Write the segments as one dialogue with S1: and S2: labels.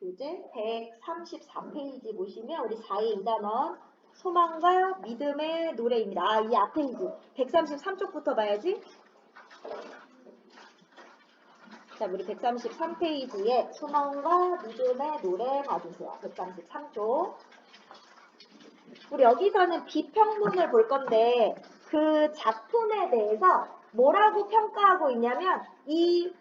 S1: 교재 134페이지 보시면 우리 4의 2단원 소망과 믿음의 노래입니다. 아, 이 앞페이지 133쪽부터 봐야지. 자, 우리 133페이지에 소망과 믿음의 노래 봐주세요. 133쪽. 우리 여기서는 비평문을 볼 건데 그 작품에 대해서 뭐라고 평가하고 있냐면 이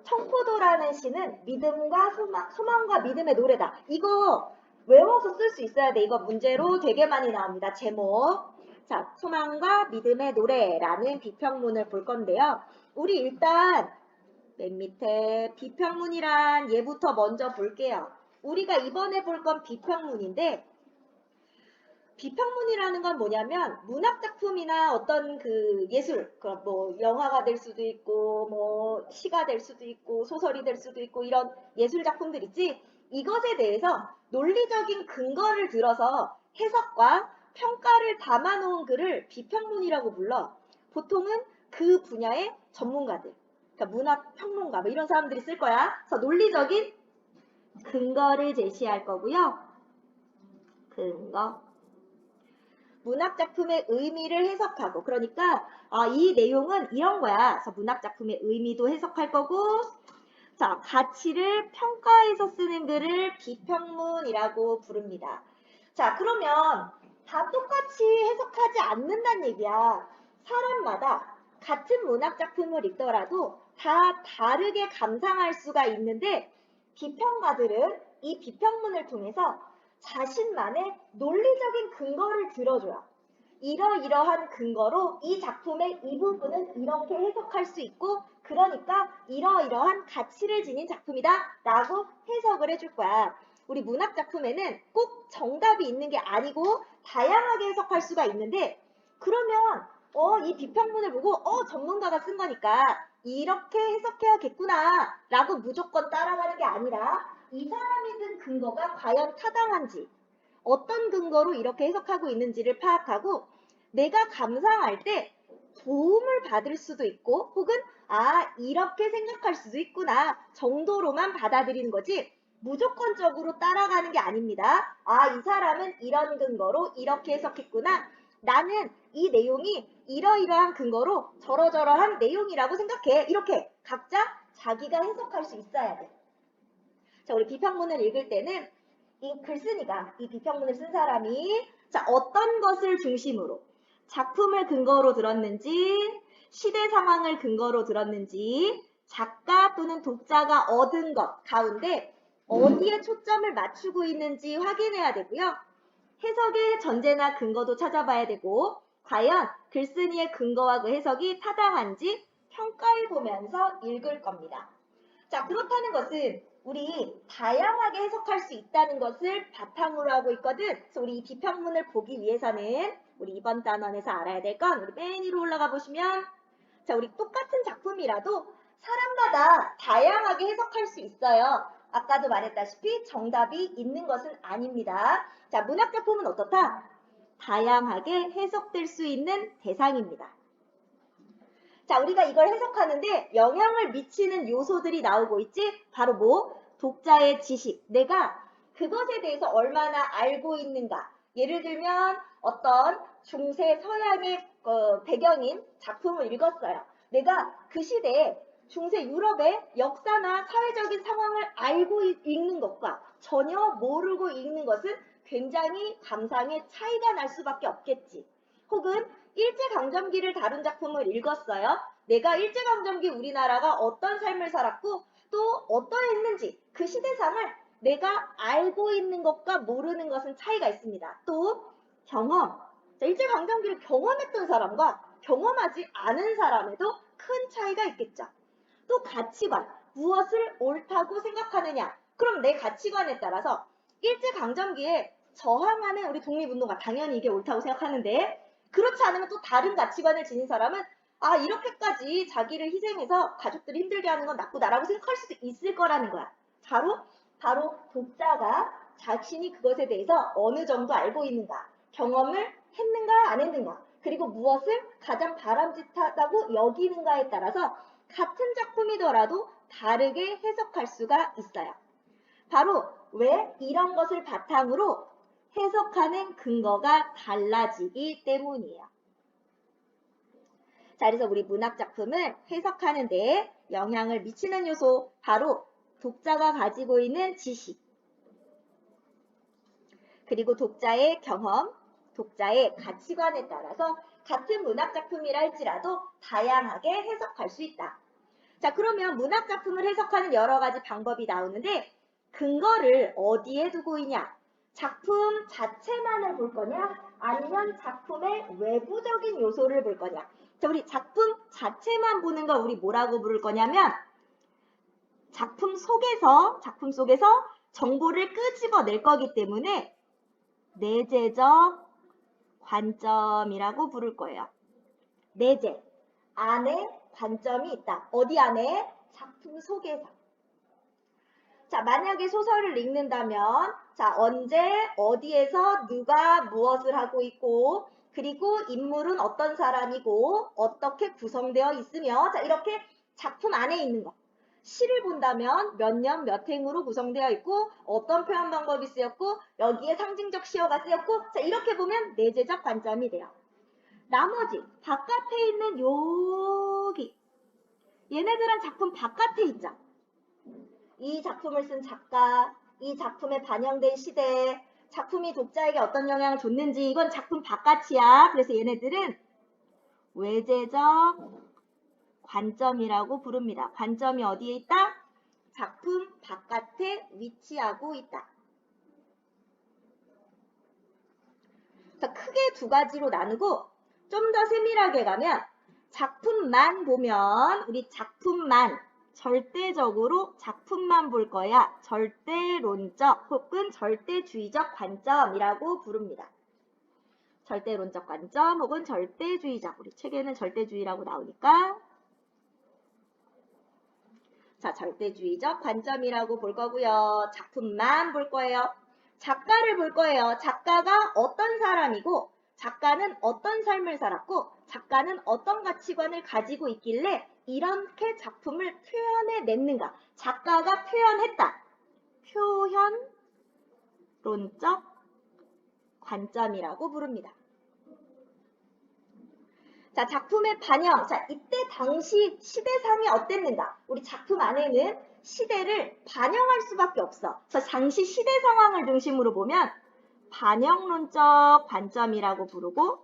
S1: 청포도라는 시는 믿음과 소망과 믿음의 노래다. 이거 외워서 쓸 수 있어야 돼. 이거 문제로 되게 많이 나옵니다. 제목. 자, 소망과 믿음의 노래라는 비평문을 볼 건데요. 우리 일단 맨 밑에 비평문이란 예부터 먼저 볼게요. 우리가 이번에 볼 건 비평문인데 비평문이라는 건 뭐냐면 문학작품이나 어떤 그 예술, 뭐 영화가 될 수도 있고 뭐 시가 될 수도 있고 소설이 될 수도 있고 이런 예술작품들 있지? 이것에 대해서 논리적인 근거를 들어서 해석과 평가를 담아놓은 글을 비평문이라고 불러. 보통은 그 분야의 전문가들, 그러니까 문학평론가 뭐 이런 사람들이 쓸 거야. 그래서 논리적인 근거를 제시할 거고요. 근거. 문학작품의 의미를 해석하고, 그러니까 이 내용은 이런 거야. 그래서 문학작품의 의미도 해석할 거고, 자, 가치를 평가해서 쓰는 글을 비평문이라고 부릅니다. 자, 그러면 다 똑같이 해석하지 않는다는 얘기야. 사람마다 같은 문학작품을 읽더라도 다 다르게 감상할 수가 있는데 비평가들은 이 비평문을 통해서 자신만의 논리적인 근거를 들어줘요. 이러이러한 근거로 이 작품의 이 부분은 이렇게 해석할 수 있고 그러니까 이러이러한 가치를 지닌 작품이다 라고 해석을 해줄 거야. 우리 문학작품에는 꼭 정답이 있는 게 아니고 다양하게 해석할 수가 있는데 그러면 이 비평문을 보고 전문가가 쓴 거니까 이렇게 해석해야겠구나 라고 무조건 따라가는 게 아니라 이 사람이 든 근거가 과연 타당한지 어떤 근거로 이렇게 해석하고 있는지를 파악하고 내가 감상할 때 도움을 받을 수도 있고 혹은 이렇게 생각할 수도 있구나 정도로만 받아들이는 거지 무조건적으로 따라가는 게 아닙니다. 이 사람은 이런 근거로 이렇게 해석했구나. 나는 이 내용이 이러이러한 근거로 저러저러한 내용이라고 생각해. 이렇게 각자 자기가 해석할 수 있어야 돼. 자, 우리 비평문을 읽을 때는 이 글쓴이가, 이 비평문을 쓴 사람이 자, 어떤 것을 중심으로 작품을 근거로 들었는지, 시대 상황을 근거로 들었는지, 작가 또는 독자가 얻은 것 가운데 어디에 초점을 맞추고 있는지 확인해야 되고요. 해석의 전제나 근거도 찾아봐야 되고 과연 글쓴이의 근거와 그 해석이 타당한지 평가해보면서 읽을 겁니다. 자, 그렇다는 것은 우리 다양하게 해석할 수 있다는 것을 바탕으로 하고 있거든. 그래서 우리 이 비평문을 보기 위해서는 우리 이번 단원에서 알아야 될 건 우리 맨 위로 올라가 보시면 자, 우리 똑같은 작품이라도 사람마다 다양하게 해석할 수 있어요. 아까도 말했다시피 정답이 있는 것은 아닙니다. 자, 문학작품은 어떻다? 다양하게 해석될 수 있는 대상입니다. 자, 우리가 이걸 해석하는데 영향을 미치는 요소들이 나오고 있지? 바로 뭐? 독자의 지식. 내가 그것에 대해서 얼마나 알고 있는가. 예를 들면 어떤 중세 서양의 배경인 작품을 읽었어요. 내가 그 시대에 중세 유럽의 역사나 사회적인 상황을 알고 읽는 것과 전혀 모르고 읽는 것은 굉장히 감상의 차이가 날 수밖에 없겠지. 혹은 일제강점기를 다룬 작품을 읽었어요. 내가 일제강점기 우리나라가 어떤 삶을 살았고 또 어떠했는지 그 시대상을 내가 알고 있는 것과 모르는 것은 차이가 있습니다. 또 경험, 일제강점기를 경험했던 사람과 경험하지 않은 사람에도 큰 차이가 있겠죠. 또 가치관, 무엇을 옳다고 생각하느냐. 그럼 내 가치관에 따라서 일제강점기에 저항하는 우리 독립운동가 당연히 이게 옳다고 생각하는데 그렇지 않으면 또 다른 가치관을 지닌 사람은 이렇게까지 자기를 희생해서 가족들을 힘들게 하는 건 나쁘다라고 생각할 수도 있을 거라는 거야. 바로 독자가 자신이 그것에 대해서 어느 정도 알고 있는가, 경험을 했는가 안 했는가, 그리고 무엇을 가장 바람직하다고 여기는가에 따라서 같은 작품이더라도 다르게 해석할 수가 있어요. 바로 왜? 이런 것을 바탕으로 해석하는 근거가 달라지기 때문이에요. 자, 그래서 우리 문학작품을 해석하는 데 영향을 미치는 요소, 바로 독자가 가지고 있는 지식, 그리고 독자의 경험, 독자의 가치관에 따라서 같은 문학작품이라 할지라도 다양하게 해석할 수 있다. 자, 그러면 문학작품을 해석하는 여러 가지 방법이 나오는데 근거를 어디에 두고 있냐? 작품 자체만을 볼 거냐? 아니면 작품의 외부적인 요소를 볼 거냐? 자, 우리 작품 자체만 보는 거 우리 뭐라고 부를 거냐면 작품 속에서 정보를 끄집어낼 거기 때문에 내재적 관점이라고 부를 거예요. 내재, 안에 관점이 있다. 어디 안에? 작품 속에서. 자, 만약에 소설을 읽는다면 자, 언제, 어디에서 누가 무엇을 하고 있고 그리고 인물은 어떤 사람이고 어떻게 구성되어 있으며 자, 이렇게 작품 안에 있는 거. 시를 본다면 몇 년 몇 행으로 구성되어 있고 어떤 표현 방법이 쓰였고 여기에 상징적 시어가 쓰였고 자, 이렇게 보면 내재적 관점이 돼요. 나머지 바깥에 있는 여기 얘네들은 작품 바깥에 있죠. 이 작품을 쓴 작가, 이 작품에 반영된 시대, 작품이 독자에게 어떤 영향을 줬는지 이건 작품 바깥이야. 그래서 얘네들은 외재적 관점이라고 부릅니다. 관점이 어디에 있다? 작품 바깥에 위치하고 있다. 자, 크게 두 가지로 나누고 좀 더 세밀하게 가면 작품만 보면 우리 작품만 절대적으로 작품만 볼 거야. 절대론적 혹은 절대주의적 관점이라고 부릅니다. 절대론적 관점 혹은 절대주의적. 우리 책에는 절대주의라고 나오니까 자, 절대주의적 관점이라고 볼 거고요. 작품만 볼 거예요. 작가를 볼 거예요. 작가가 어떤 사람이고 작가는 어떤 삶을 살았고 작가는 어떤 가치관을 가지고 있길래 이렇게 작품을 표현해냈는가. 작가가 표현했다. 표현론적 관점이라고 부릅니다. 자, 작품의 반영. 자, 이때 당시 시대상이 어땠는가? 우리 작품 안에는 시대를 반영할 수밖에 없어. 그래서 당시 시대 상황을 중심으로 보면 반영론적 관점이라고 부르고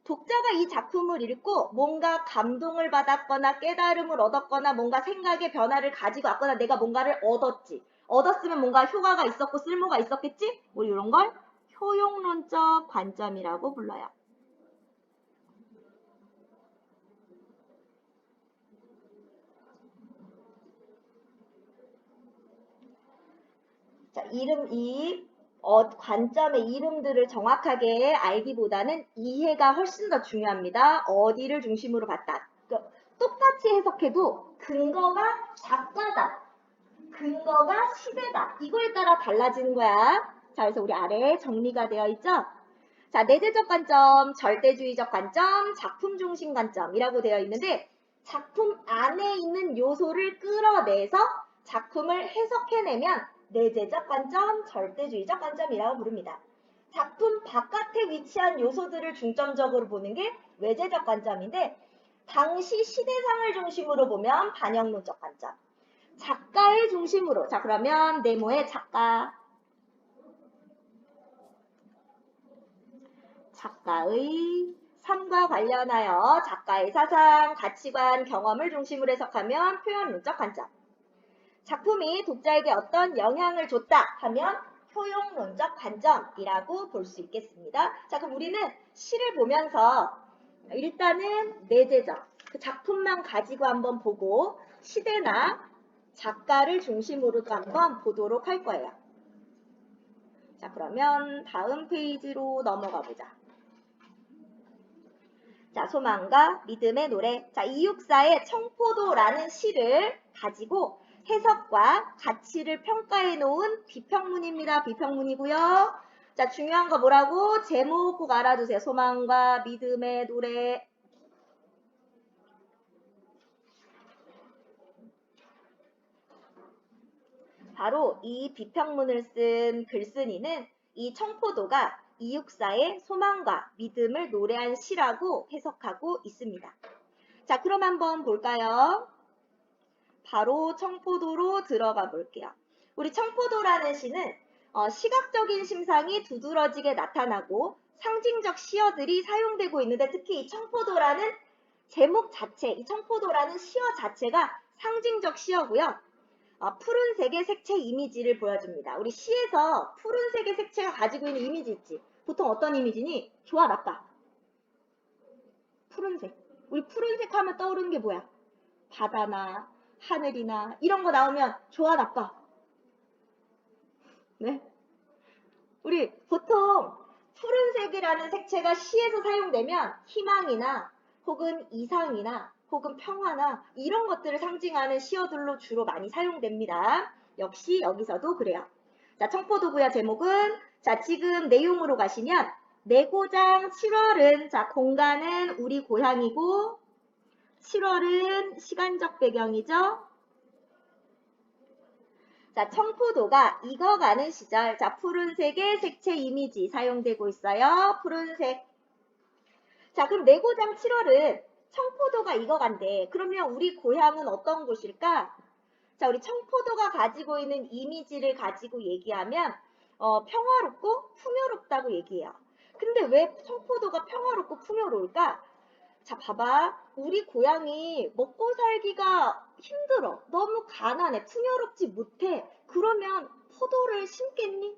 S1: 독자가 이 작품을 읽고 뭔가 감동을 받았거나 깨달음을 얻었거나 뭔가 생각의 변화를 가지고 왔거나 내가 뭔가를 얻었지. 얻었으면 뭔가 효과가 있었고 쓸모가 있었겠지? 우리 이런 걸 효용론적 관점이라고 불러요. 자, 관점의 이름들을 정확하게 알기보다는 이해가 훨씬 더 중요합니다. 어디를 중심으로 봤다. 그러니까 똑같이 해석해도 근거가 작가다. 근거가 시대다. 이거에 따라 달라지는 거야. 자, 그래서 우리 아래에 정리가 되어 있죠? 자, 내재적 관점, 절대주의적 관점, 작품 중심 관점이라고 되어 있는데 작품 안에 있는 요소를 끌어내서 작품을 해석해내면 내재적 관점, 절대주의적 관점이라고 부릅니다. 작품 바깥에 위치한 요소들을 중점적으로 보는 게 외재적 관점인데 당시 시대상을 중심으로 보면 반영론적 관점. 작가의 중심으로. 자, 그러면 네모의 작가의 삶과 관련하여 작가의 사상, 가치관, 경험을 중심으로 해석하면 표현론적 관점. 작품이 독자에게 어떤 영향을 줬다 하면 효용론적 관점이라고 볼 수 있겠습니다. 자, 그럼 우리는 시를 보면서 일단은 내재적, 그 작품만 가지고 한번 보고 시대나 작가를 중심으로 한번 보도록 할 거예요. 자, 그러면 다음 페이지로 넘어가 보자. 자, 소망과 믿음의 노래. 자, 이육사의 청포도라는 시를 가지고 해석과 가치를 평가해 놓은 비평문입니다. 비평문이고요. 자, 중요한 거 뭐라고? 제목 꼭 알아두세요. 소망과 믿음의 노래. 바로 이 비평문을 쓴 글쓴이는 이 청포도가 이육사의 소망과 믿음을 노래한 시라고 해석하고 있습니다. 자, 그럼 한번 볼까요? 바로 청포도로 들어가 볼게요. 우리 청포도라는 시는 시각적인 심상이 두드러지게 나타나고 상징적 시어들이 사용되고 있는데 특히 이 청포도라는 제목 자체, 이 청포도라는 시어 자체가 상징적 시어고요. 푸른색의 색채 이미지를 보여줍니다. 우리 시에서 푸른색의 색채가 가지고 있는 이미지 있지? 보통 어떤 이미지니? 좋아, 나빠? 푸른색. 우리 푸른색 하면 떠오르는 게 뭐야? 바다나 하늘이나 이런 거 나오면 좋아, 나빠? 네? 우리 보통 푸른색이라는 색채가 시에서 사용되면 희망이나 혹은 이상이나 혹은 평화나 이런 것들을 상징하는 시어들로 주로 많이 사용됩니다. 역시 여기서도 그래요. 자, 청포도구야 제목은 자, 지금 내용으로 가시면 내고장 7월은 자, 공간은 우리 고향이고 7월은 시간적 배경이죠. 자, 청포도가 익어가는 시절. 자, 푸른색의 색채 이미지 사용되고 있어요. 푸른색. 자, 그럼 내고장 7월은 청포도가 익어간대. 그러면 우리 고향은 어떤 곳일까? 자, 우리 청포도가 가지고 있는 이미지를 가지고 얘기하면 평화롭고 풍요롭다고 얘기해요. 근데 왜 청포도가 평화롭고 풍요로울까? 자, 봐봐. 우리 고향이 먹고 살기가 힘들어. 너무 가난해. 풍요롭지 못해. 그러면 포도를 심겠니?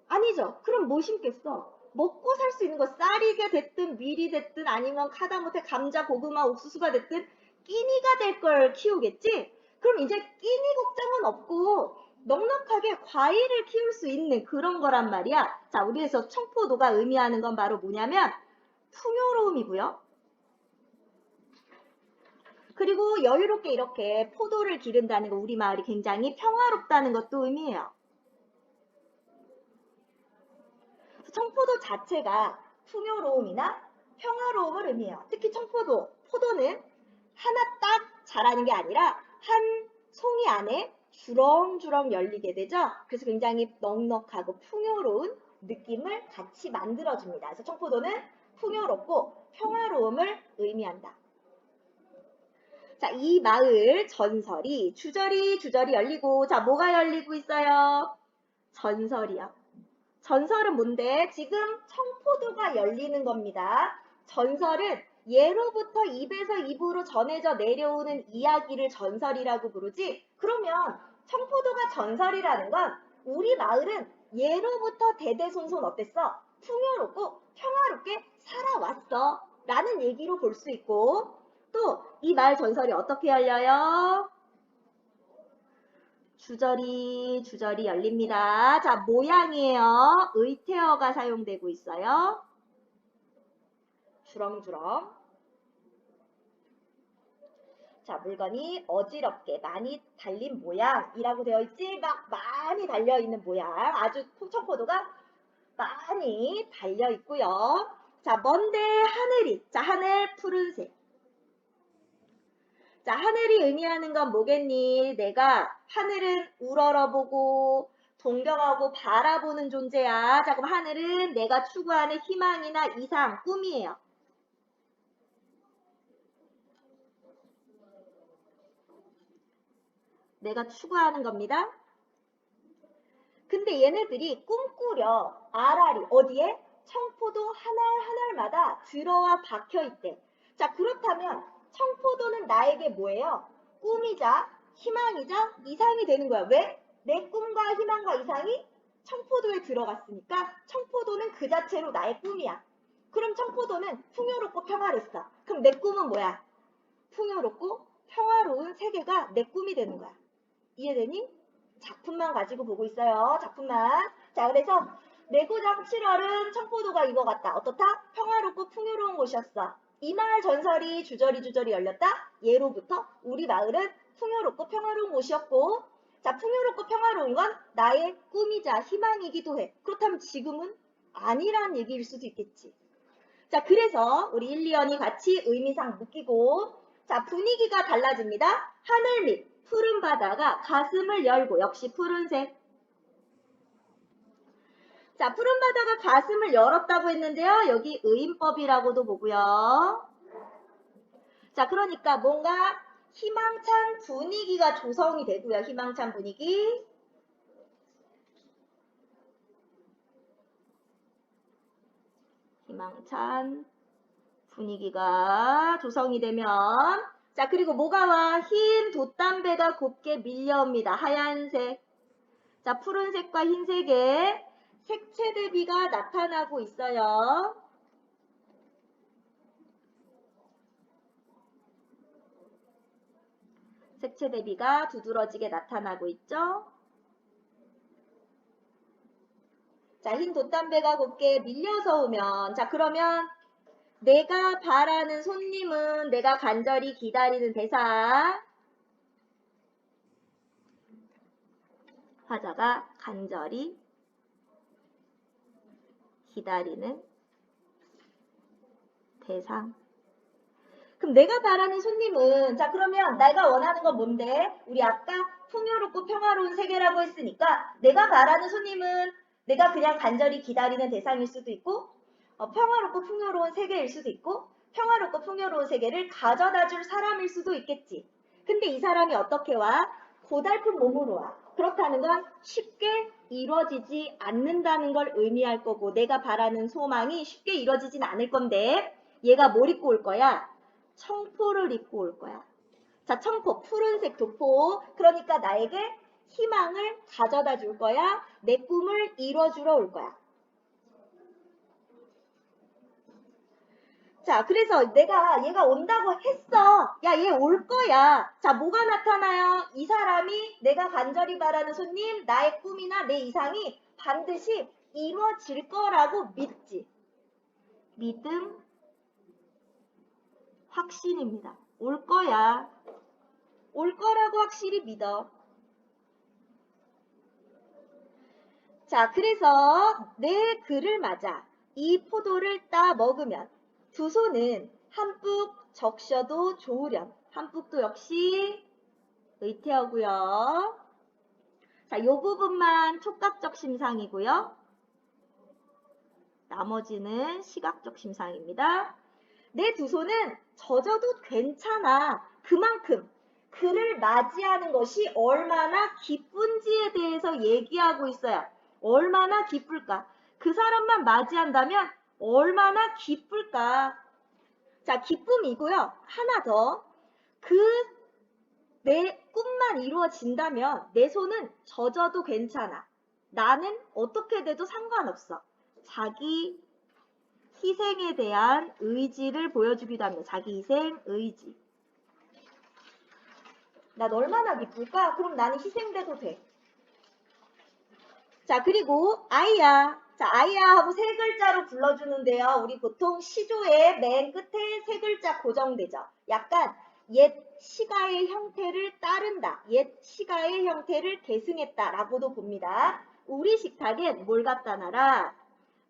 S1: 아니죠. 그럼 뭐 심겠어? 먹고 살 수 있는 거 쌀이게 됐든 밀이 됐든 아니면 하다못해 감자, 고구마, 옥수수가 됐든 끼니가 될 걸 키우겠지? 그럼 이제 끼니 걱정은 없고 넉넉하게 과일을 키울 수 있는 그런 거란 말이야. 자, 우리에서 청포도가 의미하는 건 바로 뭐냐면 풍요로움이고요. 그리고 여유롭게 이렇게 포도를 기른다는 거 우리 마을이 굉장히 평화롭다는 것도 의미해요. 청포도 자체가 풍요로움이나 평화로움을 의미해요. 특히 청포도, 포도는 하나 딱 자라는 게 아니라 한 송이 안에 주렁주렁 열리게 되죠. 그래서 굉장히 넉넉하고 풍요로운 느낌을 같이 만들어줍니다. 그래서 청포도는 풍요롭고 평화로움을 의미한다. 자, 이 마을 전설이 주저리 열리고 자, 뭐가 열리고 있어요? 전설이요. 전설은 뭔데? 지금 청포도가 열리는 겁니다. 전설은 예로부터 입에서 입으로 전해져 내려오는 이야기를 전설이라고 부르지. 그러면 청포도가 전설이라는 건 우리 마을은 예로부터 대대손손 어땠어? 풍요롭고 평화롭게 살아왔어. 라는 얘기로 볼 수 있고 또 이 마을 전설이 어떻게 열려요? 주저리 열립니다. 자, 모양이에요. 의태어가 사용되고 있어요. 주렁주렁. 자, 물건이 어지럽게 많이 달린 모양이라고 되어 있지? 막 많이 달려있는 모양. 아주 청포도가 많이 달려 있고요. 자, 먼데 하늘이. 자, 하늘 푸른색. 자, 하늘이 의미하는 건 뭐겠니? 내가 하늘은 우러러보고 동경하고 바라보는 존재야. 자, 그럼 하늘은 내가 추구하는 희망이나 이상, 꿈이에요. 내가 추구하는 겁니다. 근데 얘네들이 꿈꾸려 알알이 어디에? 청포도 하나하나마다 들어와 박혀 있대. 자, 그렇다면 청포도는 나에게 뭐예요? 꿈이자 희망이자 이상이 되는 거야. 왜? 내 꿈과 희망과 이상이 청포도에 들어갔으니까 청포도는 그 자체로 나의 꿈이야. 그럼 청포도는 풍요롭고 평화롭어. 그럼 내 꿈은 뭐야? 풍요롭고 평화로운 세계가 내 꿈이 되는 거야. 이해되니? 작품만 가지고 보고 있어요. 작품만. 자, 그래서 내고장 7월은 청포도가 익어갔다. 어떻다? 평화롭고 풍요로운 곳이었어. 이 마을 전설이 주저리 열렸다. 예로부터 우리 마을은 풍요롭고 평화로운 곳이었고 자, 풍요롭고 평화로운 건 나의 꿈이자 희망이기도 해. 그렇다면 지금은 아니란 얘기일 수도 있겠지. 자, 그래서 우리 1, 2연이 같이 의미상 묶이고 자, 분위기가 달라집니다. 하늘 밑 푸른 바다가 가슴을 열고 역시 푸른색. 자, 푸른 바다가 가슴을 열었다고 했는데요. 여기 의인법이라고도 보고요. 자, 그러니까 뭔가 희망찬 분위기가 조성이 되고요. 희망찬 분위기. 희망찬 분위기가 조성이 되면 자, 그리고 뭐가 와? 흰 돛담배가 곱게 밀려옵니다. 하얀색. 자, 푸른색과 흰색의 색채 대비가 나타나고 있어요. 색채 대비가 두드러지게 나타나고 있죠. 자, 흰 돛담배가 곱게 밀려서 오면 자, 그러면 내가 바라는 손님은 내가 간절히 기다리는 대상. 화자가 간절히 기다리는 대상. 그럼 내가 바라는 손님은 자, 그러면 내가 원하는 건 뭔데? 우리 아까 풍요롭고 평화로운 세계라고 했으니까 내가 바라는 손님은 내가 그냥 간절히 기다리는 대상일 수도 있고 평화롭고 풍요로운 세계일 수도 있고 평화롭고 풍요로운 세계를 가져다 줄 사람일 수도 있겠지. 근데 이 사람이 어떻게 와? 고달픈 몸으로 와. 그렇다는 건 쉽게 이루어지지 않는다는 걸 의미할 거고 내가 바라는 소망이 쉽게 이루어지진 않을 건데 얘가 뭘 입고 올 거야? 청포를 입고 올 거야. 자, 청포, 푸른색 도포. 그러니까 나에게 희망을 가져다 줄 거야. 내 꿈을 이뤄주러 올 거야. 자, 그래서 얘가 온다고 했어. 야, 얘 올 거야. 자, 뭐가 나타나요? 이 사람이 내가 간절히 바라는 손님, 나의 꿈이나 내 이상이 반드시 이루어질 거라고 믿지. 믿음, 확신입니다. 올 거야. 올 거라고 확실히 믿어. 자, 그래서 내 글을 맞아 이 포도를 따 먹으면 두 손은 한뿍 적셔도 좋으련. 한뿍도 역시 의태어고요. 자, 이 부분만 촉각적 심상이고요. 나머지는 시각적 심상입니다. 내 두 손은 젖어도 괜찮아. 그만큼 그를 맞이하는 것이 얼마나 기쁜지에 대해서 얘기하고 있어요. 얼마나 기쁠까? 그 사람만 맞이한다면 얼마나 기쁠까? 자, 기쁨이고요. 하나 더. 내 꿈만 이루어진다면 내 손은 젖어도 괜찮아. 나는 어떻게 돼도 상관없어. 자기 희생에 대한 의지를 보여주기도 합니다. 자기 희생, 의지. 난 얼마나 기쁠까? 그럼 나는 희생돼도 돼. 자, 그리고 아이야. 자, 아이야 하고 세 글자로 불러주는데요. 우리 보통 시조의 맨 끝에 세 글자 고정되죠. 약간 옛 시가의 형태를 따른다. 옛 시가의 형태를 계승했다라고도 봅니다. 우리 식탁엔 뭘 갖다 놔라?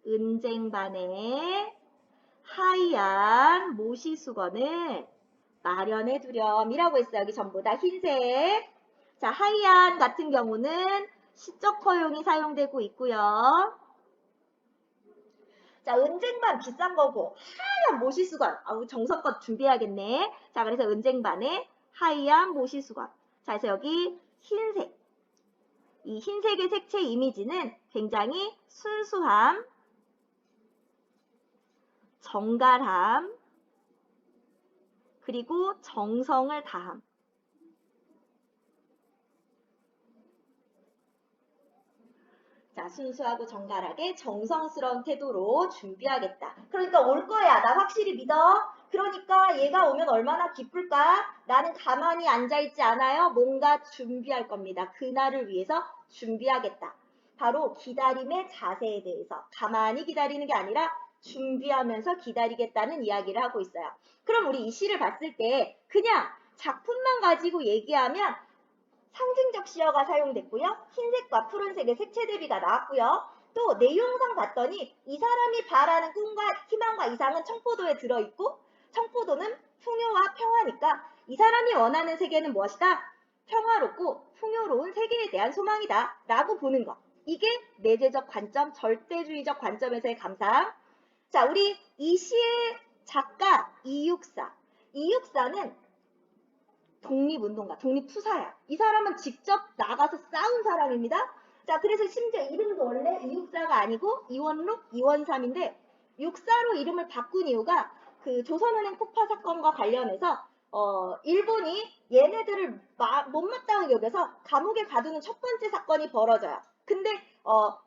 S1: 은쟁반에 하얀 모시수건을 마련해 두렴이라고 했어요. 여기 전부 다 흰색. 자, 하얀 같은 경우는 시적 허용이 사용되고 있고요. 자, 은쟁반 비싼 거고 하얀 모시수건. 정성껏 준비해야겠네. 자, 그래서 은쟁반에 하얀 모시수건. 자, 그래서 여기 흰색. 이 흰색의 색채 이미지는 굉장히 순수함, 정갈함, 그리고 정성을 다함. 자, 순수하고 정갈하게 정성스러운 태도로 준비하겠다. 그러니까 올 거야. 나 확실히 믿어. 그러니까 얘가 오면 얼마나 기쁠까? 나는 가만히 앉아있지 않아요. 뭔가 준비할 겁니다. 그날을 위해서 준비하겠다. 바로 기다림의 자세에 대해서 가만히 기다리는 게 아니라 준비하면서 기다리겠다는 이야기를 하고 있어요. 그럼 우리 이 시를 봤을 때 그냥 작품만 가지고 얘기하면 상징적 시어가 사용됐고요. 흰색과 푸른색의 색채 대비가 나왔고요. 또 내용상 봤더니 이 사람이 바라는 꿈과 희망과 이상은 청포도에 들어있고 청포도는 풍요와 평화니까 이 사람이 원하는 세계는 무엇이다? 평화롭고 풍요로운 세계에 대한 소망이다 라고 보는 것. 이게 내재적 관점, 절대주의적 관점에서의 감상. 자, 우리 이 시의 작가 이육사. 이육사는 독립운동가, 독립투사야. 이 사람은 직접 나가서 싸운 사람입니다. 자, 그래서 심지어 이름도 원래 이육사가 아니고 이원록, 이원삼인데 육사로 이름을 바꾼 이유가 그 조선은행 폭파 사건과 관련해서 일본이 얘네들을 못마땅하게 여겨서 감옥에 가두는 첫 번째 사건이 벌어져요. 근데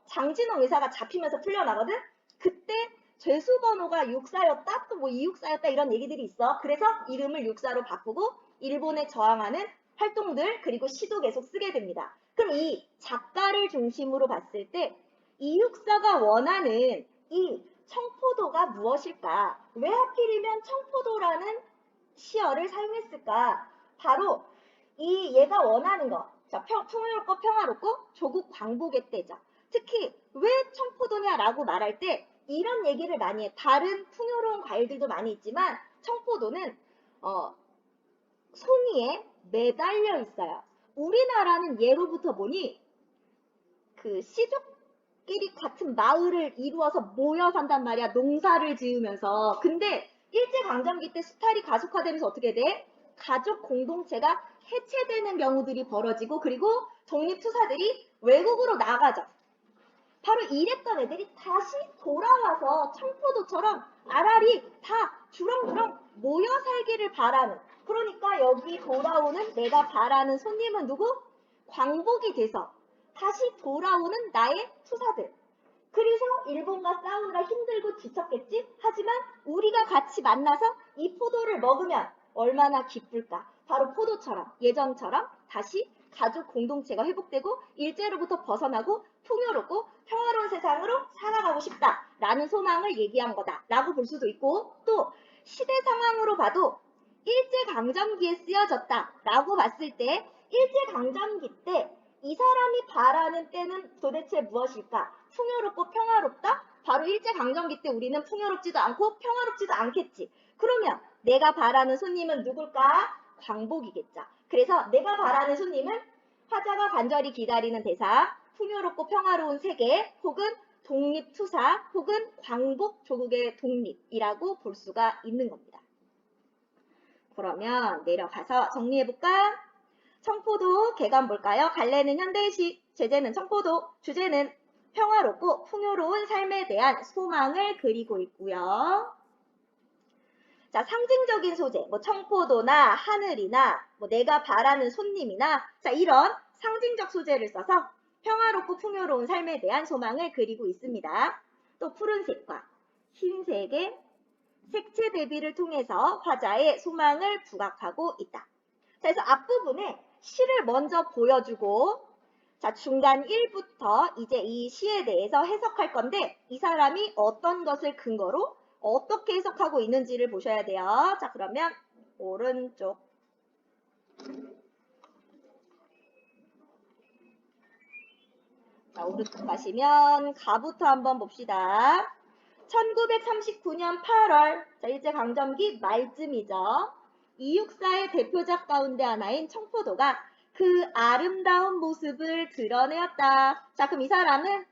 S1: 장진홍 의사가 잡히면서 풀려나거든? 그때 죄수 번호가 육사였다, 또 뭐 이육사였다 이런 얘기들이 있어. 그래서 이름을 육사로 바꾸고 일본에 저항하는 활동들 그리고 시도 계속 쓰게 됩니다. 그럼 이 작가를 중심으로 봤을 때 이육사가 원하는 이 청포도가 무엇일까? 왜 하필이면 청포도라는 시어를 사용했을까? 바로 얘가 원하는 거. 자, 풍요롭고 평화롭고 조국 광복의 때죠. 특히 왜 청포도냐라고 말할 때 이런 얘기를 많이 해. 다른 풍요로운 과일들도 많이 있지만 청포도는 송이에 매달려 있어요. 우리나라는 예로부터 보니 그 시족끼리 같은 마을을 이루어서 모여 산단 말이야. 농사를 지으면서. 근데 일제강점기 때 수탈이 가속화되면서 어떻게 돼? 가족 공동체가 해체되는 경우들이 벌어지고 그리고 독립투사들이 외국으로 나가죠. 바로 이랬던 애들이 다시 돌아와서 청포도처럼 알알이 다 주렁주렁 모여 살기를 바라는, 그러니까 여기 돌아오는 내가 바라는 손님은 누구? 광복이 돼서 다시 돌아오는 나의 투사들. 그래서 일본과 싸우느라 힘들고 지쳤겠지? 하지만 우리가 같이 만나서 이 포도를 먹으면 얼마나 기쁠까? 바로 포도처럼 예전처럼 다시 가족 공동체가 회복되고 일제로부터 벗어나고 풍요롭고 평화로운 세상으로 살아가고 싶다라는 소망을 얘기한 거다라고 볼 수도 있고, 또 시대 상황으로 봐도 일제강점기에 쓰여졌다라고 봤을 때 일제강점기 때 이 사람이 바라는 때는 도대체 무엇일까? 풍요롭고 평화롭다? 바로 일제강점기 때 우리는 풍요롭지도 않고 평화롭지도 않겠지. 그러면 내가 바라는 손님은 누굴까? 광복이겠죠. 그래서 내가 바라는 손님은 화자가 간절히 기다리는 대상, 풍요롭고 평화로운 세계, 혹은 독립투사, 혹은 광복 조국의 독립이라고 볼 수가 있는 겁니다. 그러면 내려가서 정리해볼까? 청포도 개감 볼까요? 갈래는 현대식, 제재는 청포도, 주제는 평화롭고 풍요로운 삶에 대한 소망을 그리고 있고요. 자, 상징적인 소재, 뭐 청포도나 하늘이나 뭐 내가 바라는 손님이나 자, 이런 상징적 소재를 써서 평화롭고 풍요로운 삶에 대한 소망을 그리고 있습니다. 또 푸른색과 흰색의 색채 대비를 통해서 화자의 소망을 부각하고 있다. 자, 그래서 앞부분에 시를 먼저 보여주고 자, 중간 1부터 이제 이 시에 대해서 해석할 건데 이 사람이 어떤 것을 근거로 어떻게 해석하고 있는지를 보셔야 돼요. 자, 그러면 오른쪽. 자, 오른쪽 가시면 가부터 한번 봅시다. 1939년 8월, 자, 일제강점기 말쯤이죠. 이육사의 대표작 가운데 하나인 청포도가 그 아름다운 모습을 드러내었다. 자, 그럼 이 사람은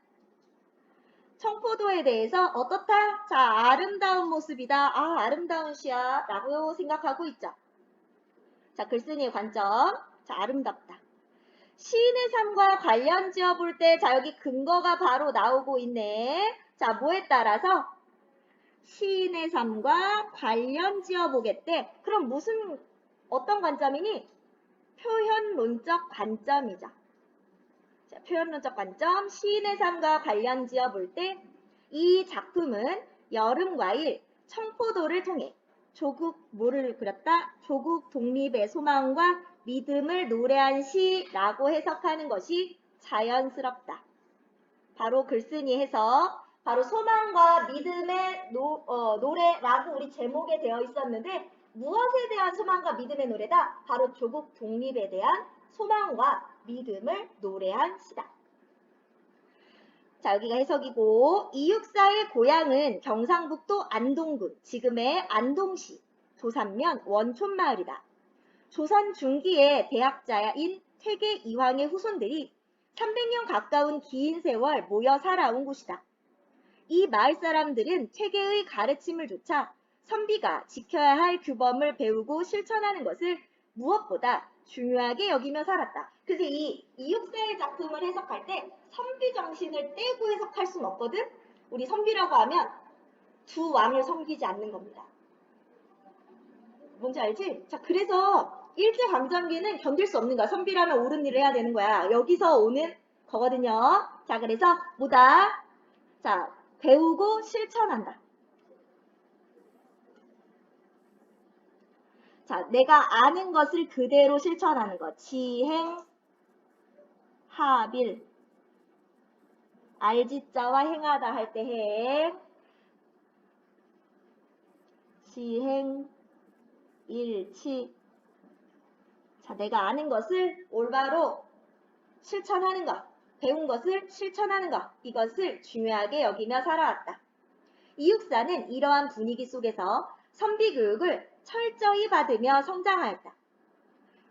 S1: 청포도에 대해서 어떻다? 자, 아름다운 모습이다. 아, 아름다운 시야 라고 생각하고 있죠. 자, 글쓴이의 관점. 자, 아름답다. 시인의 삶과 관련 지어볼 때, 자, 여기 근거가 바로 나오고 있네. 자, 뭐에 따라서? 시인의 삶과 관련 지어보겠대. 그럼 어떤 관점이니? 표현론적 관점이죠. 자, 표현론적 관점, 시인의 삶과 관련 지어볼 때 이 작품은 여름과일, 청포도를 통해 뭐를 그렸다? 조국 독립의 소망과 믿음을 노래한 시라고 해석하는 것이 자연스럽다. 바로 글쓴이 해석, 바로 소망과 믿음의 노래라고 우리 제목에 되어 있었는데 무엇에 대한 소망과 믿음의 노래다? 바로 조국 독립에 대한 소망과 믿음을 노래한 시다. 자, 여기가 해석이고 이육사의 고향은 경상북도 안동군, 지금의 안동시, 도산면 원촌마을이다. 조선 중기의 대학자인 태계 이황의 후손들이 300년 가까운 긴 세월 모여 살아온 곳이다. 이 마을 사람들은 퇴계의 가르침을 조차 선비가 지켜야 할 규범을 배우고 실천하는 것을 무엇보다 중요하게 여기며 살았다. 그래서 이 이육사의 작품을 해석할 때 선비 정신을 떼고 해석할 수는 없거든. 우리 선비라고 하면 두 왕을 섬기지 않는 겁니다. 뭔지 알지? 자, 그래서 일제강점기는 견딜 수 없는 거야. 선비라면 옳은 일을 해야 되는 거야. 여기서 오는 거거든요. 자, 그래서 뭐다? 자, 배우고 실천한다. 자, 내가 아는 것을 그대로 실천하는 것. 지행, 하빌. 알지자와 행하다 할 때 행. 지행, 일치. 자, 내가 아는 것을 올바로 실천하는 것. 배운 것을 실천하는 것. 이것을 중요하게 여기며 살아왔다. 이육사는 이러한 분위기 속에서 선비 교육을 철저히 받으며 성장하였다.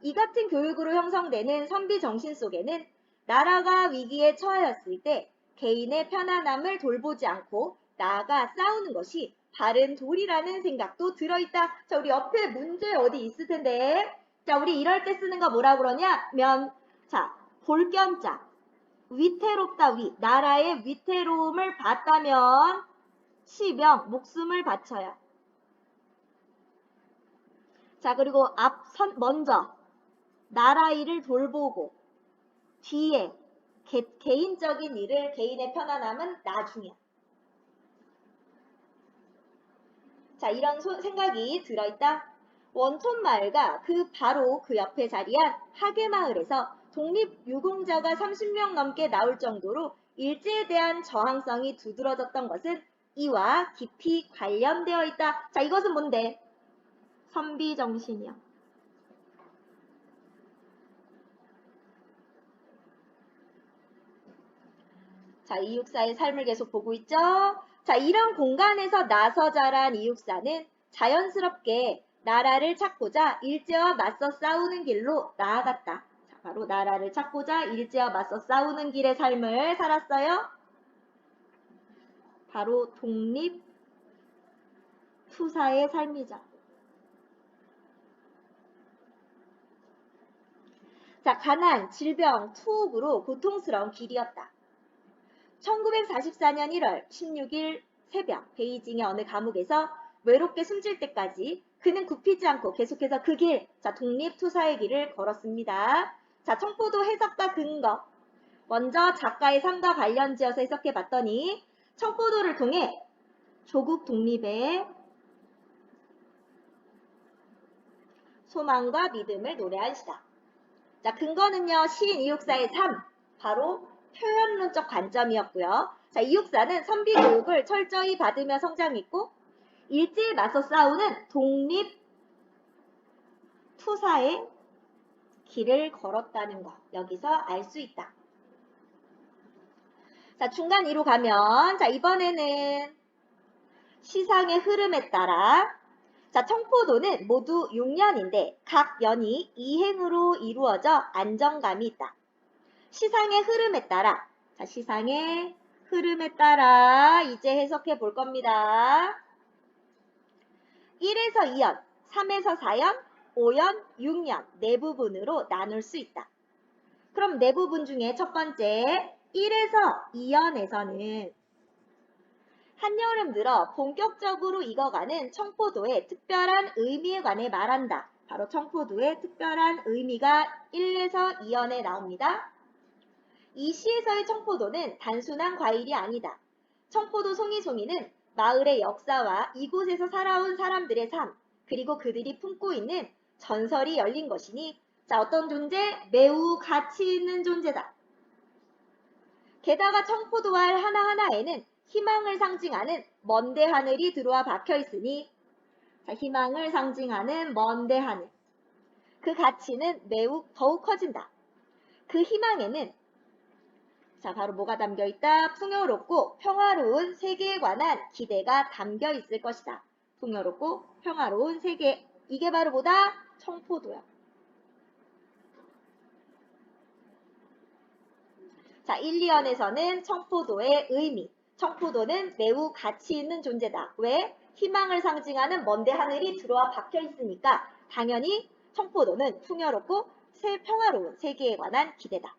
S1: 이 같은 교육으로 형성되는 선비 정신 속에는 나라가 위기에 처하였을 때 개인의 편안함을 돌보지 않고 나아가 싸우는 것이 바른 도리라는 생각도 들어있다. 자, 우리 옆에 문제 어디 있을 텐데. 자, 우리 이럴 때 쓰는 거 뭐라 그러냐면, 자, 볼견자. 위태롭다 위. 나라의 위태로움을 봤다면 시병, 목숨을 바쳐야. 자, 그리고 먼저 나라 일을 돌보고 뒤에 개인적인 일을, 개인의 편안함은 나중에. 자, 이런 생각이 들어있다. 원촌마을과 바로 그 옆에 자리한 하계마을에서 독립유공자가 30명 넘게 나올 정도로 일제에 대한 저항성이 두드러졌던 것은 이와 깊이 관련되어 있다. 자, 이것은 뭔데? 선비정신이야. 자, 이육사의 삶을 계속 보고 있죠? 자, 이런 공간에서 나서 자란 이육사는 자연스럽게 나라를 찾고자 일제와 맞서 싸우는 길로 나아갔다. 자, 바로 나라를 찾고자 일제와 맞서 싸우는 길의 삶을 살았어요. 바로 독립 투사의 삶이죠. 자, 가난, 질병, 투옥으로 고통스러운 길이었다. 1944년 1월 16일 새벽 베이징의 어느 감옥에서 외롭게 숨질 때까지 그는 굽히지 않고 계속해서 그 길, 자, 독립투사의 길을 걸었습니다. 자, 청포도 해석과 근거. 먼저 작가의 삶과 관련지어서 해석해 봤더니 청포도를 통해 조국 독립의 소망과 믿음을 노래한 시다. 자, 근거는요, 시인 이육사의 삶, 바로 표현론적 관점이었고요. 자, 이육사는 선비 교육을 철저히 받으며 성장했고 일제에 맞서 싸우는 독립 투사의 길을 걸었다는 거 여기서 알 수 있다. 자, 중간 위로 가면 자, 이번에는 시상의 흐름에 따라 자, 청포도는 모두 6년인데 각 연이 2행으로 이루어져 안정감이 있다. 시상의 흐름에 따라 자, 시상의 흐름에 따라 이제 해석해 볼 겁니다. 1에서 2연, 3에서 4연, 5연, 6연 네 부분으로 나눌 수 있다. 그럼 네 부분 중에 첫 번째 1에서 2연에서는 한여름 들어 본격적으로 익어가는 청포도의 특별한 의미에 관해 말한다. 바로 청포도의 특별한 의미가 1에서 2연에 나옵니다. 이 시에서의 청포도는 단순한 과일이 아니다. 청포도 송이송이는 마을의 역사와 이곳에서 살아온 사람들의 삶, 그리고 그들이 품고 있는 전설이 열린 것이니 자, 어떤 존재? 매우 가치 있는 존재다. 게다가 청포도알 하나하나에는 희망을 상징하는 먼데 하늘이 들어와 박혀 있으니 자, 희망을 상징하는 먼데 하늘. 그 가치는 매우 더욱 커진다. 그 희망에는 자, 바로 뭐가 담겨 있다? 풍요롭고 평화로운 세계에 관한 기대가 담겨 있을 것이다. 풍요롭고 평화로운 세계. 이게 바로 뭐다? 청포도야. 자, 1, 2연에서는 청포도의 의미. 청포도는 매우 가치 있는 존재다. 왜? 희망을 상징하는 먼데 하늘이 들어와 박혀 있으니까 당연히 청포도는 풍요롭고 평화로운 세계에 관한 기대다.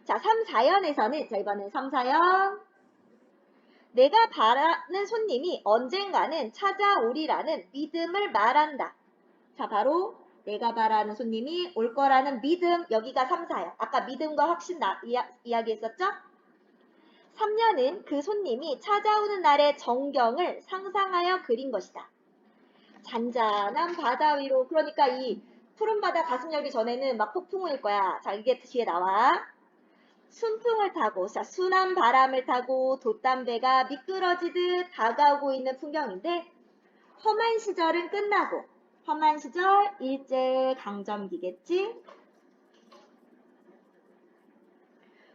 S1: 자, 3, 4연에서는 자, 이번엔 3, 4연. 내가 바라는 손님이 언젠가는 찾아오리라는 믿음을 말한다. 자, 바로 내가 바라는 손님이 올 거라는 믿음, 여기가 3, 4연. 아까 믿음과 확신 이야기했었죠? 3년은 그 손님이 찾아오는 날의 정경을 상상하여 그린 것이다. 잔잔한 바다 위로, 그러니까 이 푸른 바다 가슴 열기 전에는 막 폭풍우일 거야. 자, 이게 뒤에 나와. 순풍을 타고, 자, 순한 바람을 타고 돛담배가 미끄러지듯 다가오고 있는 풍경인데, 험한 시절은 끝나고, 험한 시절 일제강점기겠지?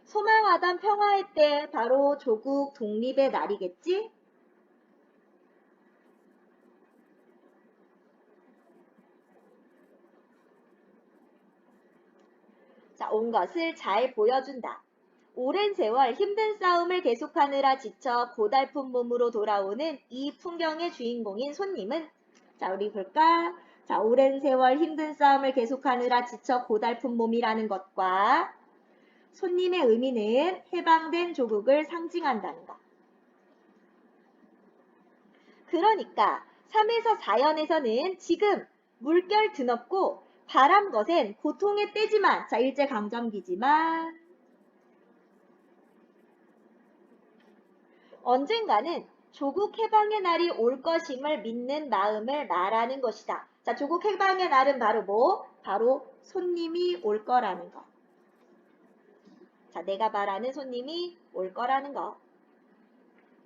S1: 소망하던 평화의 때 바로 조국 독립의 날이겠지? 자, 온 것을 잘 보여준다. 오랜 세월 힘든 싸움을 계속하느라 지쳐 고달픈 몸으로 돌아오는 이 풍경의 주인공인 손님은, 자, 우리 볼까? 자, 오랜 세월 힘든 싸움을 계속하느라 지쳐 고달픈 몸이라는 것과 손님의 의미는 해방된 조국을 상징한다는 것. 그러니까 3에서 4연에서는 지금 물결 드높고 바람 거센 고통의 때지만, 자, 일제강점기지만 언젠가는 조국 해방의 날이 올 것임을 믿는 마음을 말하는 것이다. 자, 조국 해방의 날은 바로 뭐? 바로 손님이 올 거라는 것. 자, 내가 말하는 손님이 올 거라는 것.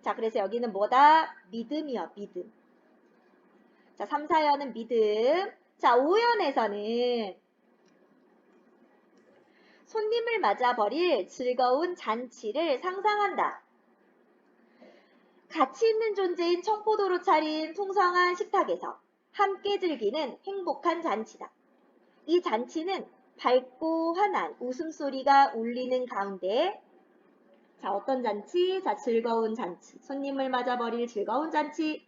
S1: 자, 그래서 여기는 뭐다? 믿음이요, 믿음. 자, 3, 4연은 믿음. 자, 5연에서는 손님을 맞아 버릴 즐거운 잔치를 상상한다. 가치 있는 존재인 청포도로 차린 풍성한 식탁에서 함께 즐기는 행복한 잔치다. 이 잔치는 밝고 환한 웃음소리가 울리는 가운데, 자, 어떤 잔치? 자, 즐거운 잔치. 손님을 맞아버릴 즐거운 잔치.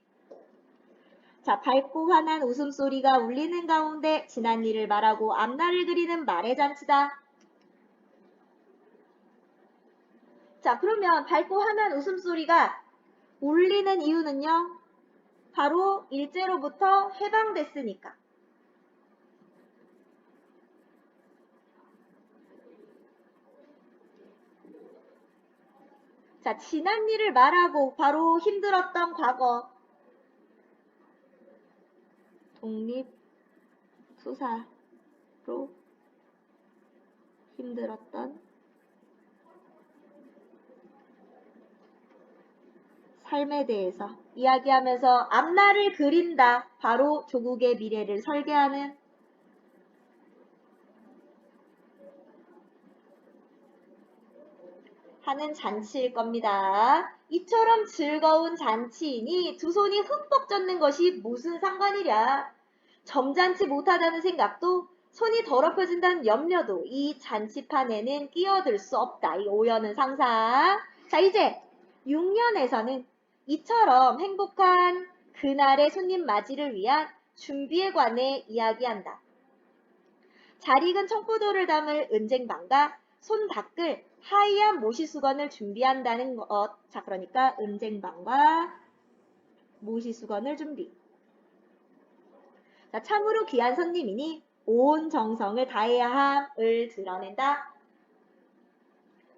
S1: 자, 밝고 환한 웃음소리가 울리는 가운데 지난 일을 말하고 앞날을 그리는 말의 잔치다. 자, 그러면 밝고 환한 웃음소리가 울리는 이유는요? 바로 일제로부터 해방됐으니까. 자, 지난 일을 말하고 바로 힘들었던 과거. 독립투사로 힘들었던 삶에 대해서 이야기하면서 앞날을 그린다. 바로 조국의 미래를 설계하는 하는 잔치일 겁니다. 이처럼 즐거운 잔치이니 두 손이 흠뻑 젖는 것이 무슨 상관이랴. 점잖지 못하다는 생각도 손이 더럽혀진다는 염려도 이 잔치판에는 끼어들 수 없다. 이 5연은 상상. 자, 이제 6년에서는 이처럼 행복한 그날의 손님 맞이를 위한 준비에 관해 이야기한다. 잘 익은 청포도를 담을 은쟁반과 손 닦을 하얀 모시수건을 준비한다는 것. 자, 그러니까 은쟁반과 모시수건을 준비. 자, 참으로 귀한 손님이니 온 정성을 다해야 함을 드러낸다.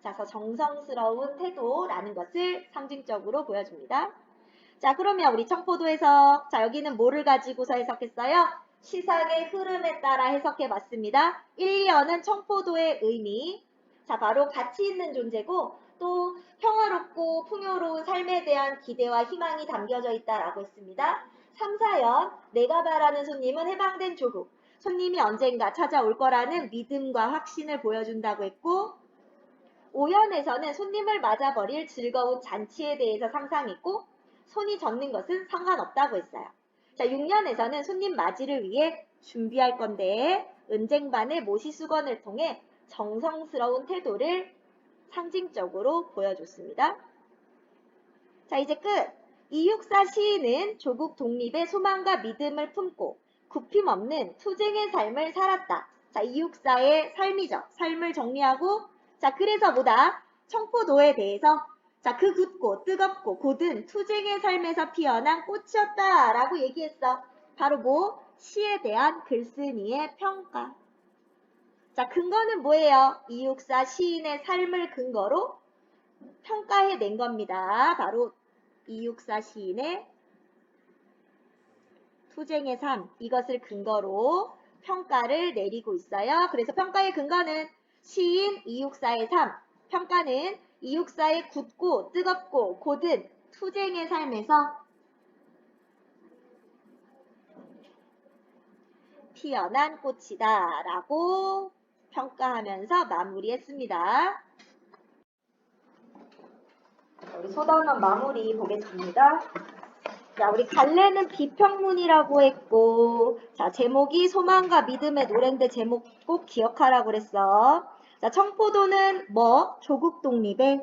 S1: 자, 그래서 정성스러운 태도라는 것을 상징적으로 보여줍니다. 자, 그러면 우리 청포도에서, 자, 여기는 뭐를 가지고서 해석했어요? 시상의 흐름에 따라 해석해 봤습니다. 1, 2연은 청포도의 의미. 자, 바로 가치 있는 존재고 또 평화롭고 풍요로운 삶에 대한 기대와 희망이 담겨져 있다라고 했습니다. 3, 4연, 내가 바라는 손님은 해방된 조국. 손님이 언젠가 찾아올 거라는 믿음과 확신을 보여준다고 했고, 5연에서는 손님을 맞아버릴 즐거운 잔치에 대해서 상상했고, 손이 젖는 것은 상관없다고 했어요. 자, 6년에서는 손님 맞이를 위해 준비할 건데 은쟁반의 모시수건을 통해 정성스러운 태도를 상징적으로 보여줬습니다. 자, 이제 끝! 이육사 시인은 조국 독립의 소망과 믿음을 품고 굽힘없는 투쟁의 삶을 살았다. 자, 이육사의 삶이죠. 삶을 정리하고, 자, 그래서 뭐다? 청포도에 대해서, 자, 그 굳고 뜨겁고 고든 투쟁의 삶에서 피어난 꽃이었다 라고 얘기했어. 바로 뭐? 시에 대한 글쓴이의 평가. 자, 근거는 뭐예요? 이육사 시인의 삶을 근거로 평가해낸 겁니다. 바로 이육사 시인의 투쟁의 삶, 이것을 근거로 평가를 내리고 있어요. 그래서 평가의 근거는 시인 이육사의 삶, 평가는 이육사의 굳고 뜨겁고 고든 투쟁의 삶에서 피어난 꽃이다 라고 평가하면서 마무리했습니다. 우리 소단원 마무리 보겠습니다. 자, 우리 갈래는 비평문이라고 했고, 자, 제목이 소망과 믿음의 노래인데 제목 꼭 기억하라고 그랬어. 자, 청포도는 뭐? 조국 독립의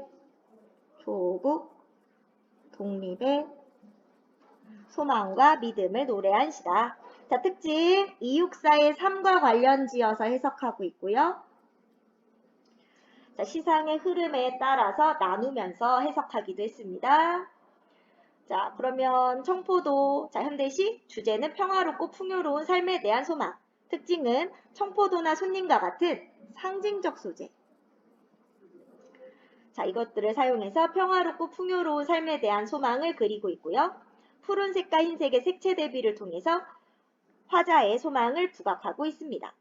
S1: 소망과 믿음을 노래한 시다. 자, 특징 이육사의 삶과 관련 지어서 해석하고 있고요. 자, 시상의 흐름에 따라서 나누면서 해석하기도 했습니다. 자, 그러면 청포도, 자, 현대시 주제는 평화롭고 풍요로운 삶에 대한 소망. 특징은 청포도나 손님과 같은 상징적 소재. 자, 이것들을 사용해서 평화롭고 풍요로운 삶에 대한 소망을 그리고 있고요. 푸른색과 흰색의 색채 대비를 통해서 화자의 소망을 부각하고 있습니다.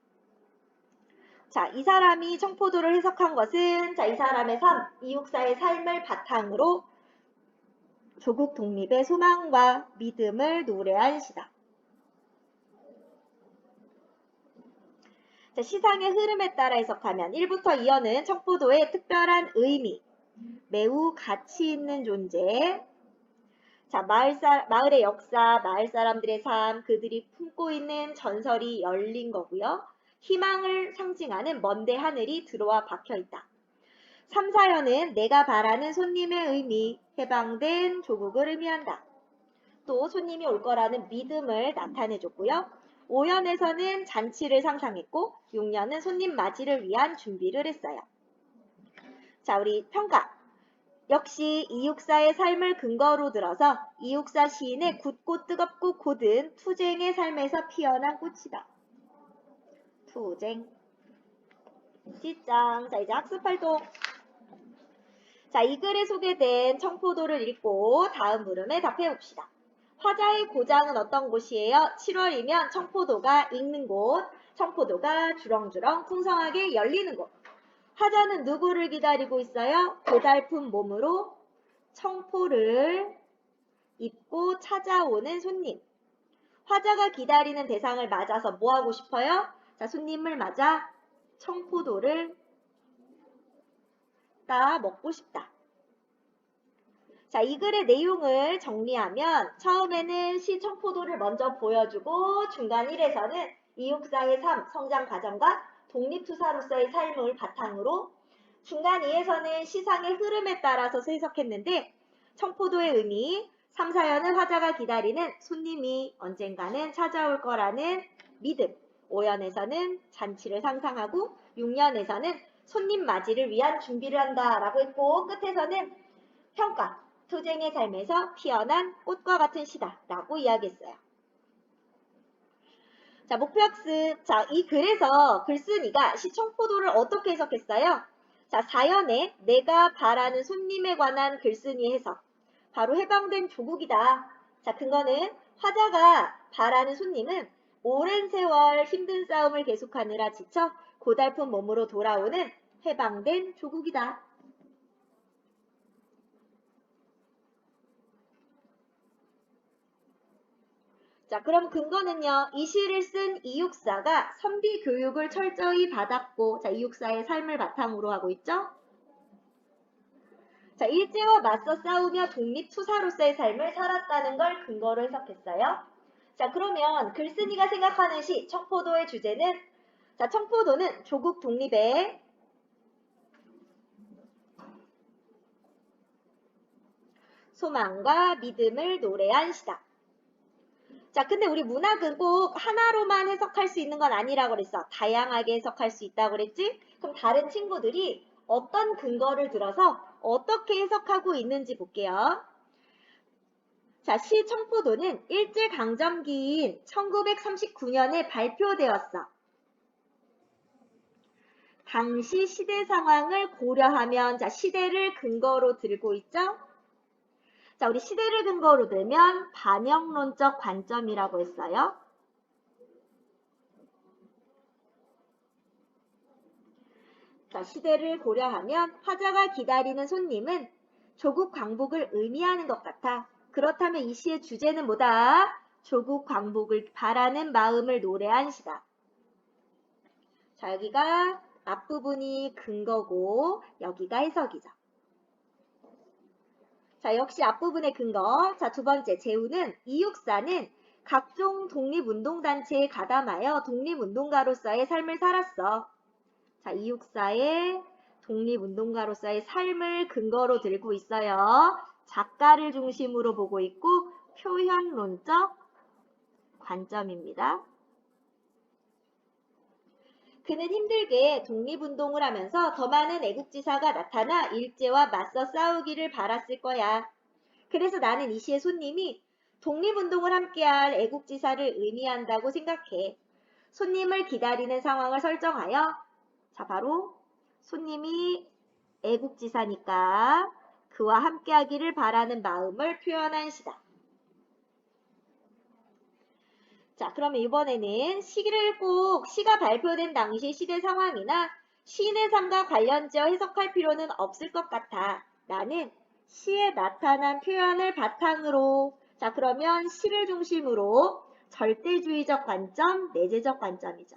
S1: 자, 이 사람이 청포도를 해석한 것은, 자, 이 사람의 삶, 이육사의 삶을 바탕으로 조국 독립의 소망과 믿음을 노래한 시다. 자, 시상의 흐름에 따라 해석하면 1부터 2어는 청포도의 특별한 의미, 매우 가치 있는 존재, 자, 마을의 역사, 마을 사람들의 삶, 그들이 품고 있는 전설이 열린 거고요. 희망을 상징하는 먼데 하늘이 들어와 박혀 있다. 3, 4연은 내가 바라는 손님의 의미, 해방된 조국을 의미한다. 또 손님이 올 거라는 믿음을 나타내줬고요. 5연에서는 잔치를 상상했고 6년은 손님 맞이를 위한 준비를 했어요. 자, 우리 평가. 역시 이육사의 삶을 근거로 들어서 이육사 시인의 굳고 뜨겁고 고든 투쟁의 삶에서 피어난 꽃이다. 투쟁. 찌짱. 자, 이제 학습활동. 자, 이 글에 소개된 청포도를 읽고 다음 물음에 답해 봅시다. 화자의 고장은 어떤 곳이에요? 7월이면 청포도가 익는 곳, 청포도가 주렁주렁 풍성하게 열리는 곳. 화자는 누구를 기다리고 있어요? 고달픈 몸으로 청포를 입고 찾아오는 손님. 화자가 기다리는 대상을 맞아서 뭐 하고 싶어요? 자, 손님을 맞아 청포도를 따 먹고 싶다. 자, 이 글의 내용을 정리하면 처음에는 시 청포도를 먼저 보여주고 중간 1에서는 이육사의 삶, 성장 과정과 독립투사로서의 삶을 바탕으로 중간 2에서는 시상의 흐름에 따라서 해석했는데 청포도의 의미, 3, 4연은 화자가 기다리는 손님이 언젠가는 찾아올 거라는 믿음, 5연에서는 잔치를 상상하고 6년에서는 손님 맞이를 위한 준비를 한다라고 했고 끝에서는 평가, 투쟁의 삶에서 피어난 꽃과 같은 시다 라고 이야기했어요. 자, 목표학습. 자, 이 글에서 글쓴이가 시 청포도를 어떻게 해석했어요? 자, 4연에 내가 바라는 손님에 관한 글쓴이 해석. 바로 해방된 조국이다. 자, 근거는 화자가 바라는 손님은 오랜 세월 힘든 싸움을 계속하느라 지쳐 고달픈 몸으로 돌아오는 해방된 조국이다. 자, 그럼 근거는요. 이 시를 쓴 이육사가 선비 교육을 철저히 받았고, 자, 이육사의 삶을 바탕으로 하고 있죠. 자, 일제와 맞서 싸우며 독립투사로서의 삶을 살았다는 걸 근거로 해석했어요. 자, 그러면 글쓴이가 생각하는 시 청포도의 주제는, 자, 청포도는 조국 독립의 소망과 믿음을 노래한 시다. 자, 근데 우리 문학은 꼭 하나로만 해석할 수 있는 건 아니라고 그랬어. 다양하게 해석할 수 있다고 그랬지? 그럼 다른 친구들이 어떤 근거를 들어서 어떻게 해석하고 있는지 볼게요. 자, 시 청포도는 일제강점기인 1939년에 발표되었어. 당시 시대 상황을 고려하면, 자, 시대를 근거로 들고 있죠? 자, 우리 시대를 근거로 들면 반영론적 관점이라고 했어요. 자, 시대를 고려하면 화자가 기다리는 손님은 조국 광복을 의미하는 것 같아. 그렇다면 이 시의 주제는 뭐다? 조국 광복을 바라는 마음을 노래한 시다. 자, 여기가 앞부분이 근거고 여기가 해석이죠. 자, 역시 앞부분의 근거. 자, 두 번째, 재우는 이육사는 각종 독립운동단체에 가담하여 독립운동가로서의 삶을 살았어. 자, 이육사의 독립운동가로서의 삶을 근거로 들고 있어요. 작가를 중심으로 보고 있고 표현론적 관점입니다. 그는 힘들게 독립운동을 하면서 더 많은 애국지사가 나타나 일제와 맞서 싸우기를 바랐을 거야. 그래서 나는 이 시의 손님이 독립운동을 함께할 애국지사를 의미한다고 생각해. 손님을 기다리는 상황을 설정하여, 자, 바로 손님이 애국지사니까 그와 함께하기를 바라는 마음을 표현한 시다. 자, 그러면 이번에는 시를 꼭 시가 발표된 당시 시대 상황이나 시인의 삶과 관련지어 해석할 필요는 없을 것 같아. 나는 시에 나타난 표현을 바탕으로, 자, 그러면 시를 중심으로 절대주의적 관점, 내재적 관점이죠.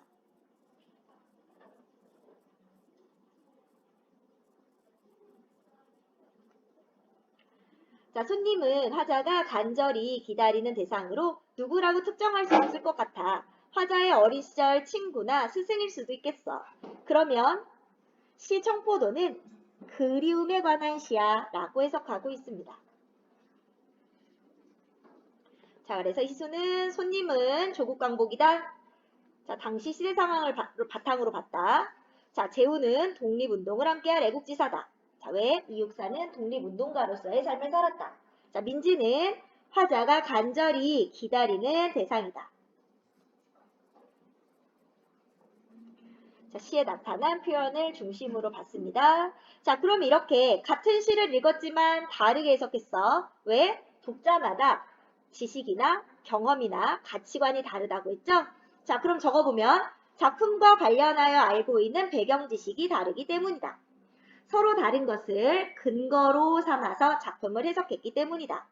S1: 자, 손님은 화자가 간절히 기다리는 대상으로 누구라고 특정할 수 없을 것 같아. 화자의 어린 시절 친구나 스승일 수도 있겠어. 그러면 시 청포도는 그리움에 관한 시야 라고 해석하고 있습니다. 자, 그래서 희수는 손님은 조국 광복이다. 자, 당시 시대 상황을 바탕으로 봤다. 자, 재우는 독립운동을 함께할 애국지사다. 자, 왜? 이육사는 독립운동가로서의 삶을 살았다. 자, 민지는 화자가 간절히 기다리는 대상이다. 자, 시에 나타난 표현을 중심으로 봤습니다. 자, 그럼 이렇게 같은 시를 읽었지만 다르게 해석했어. 왜? 독자마다 지식이나 경험이나 가치관이 다르다고 했죠? 자, 그럼 적어보면 작품과 관련하여 알고 있는 배경 지식이 다르기 때문이다. 서로 다른 것을 근거로 삼아서 작품을 해석했기 때문이다.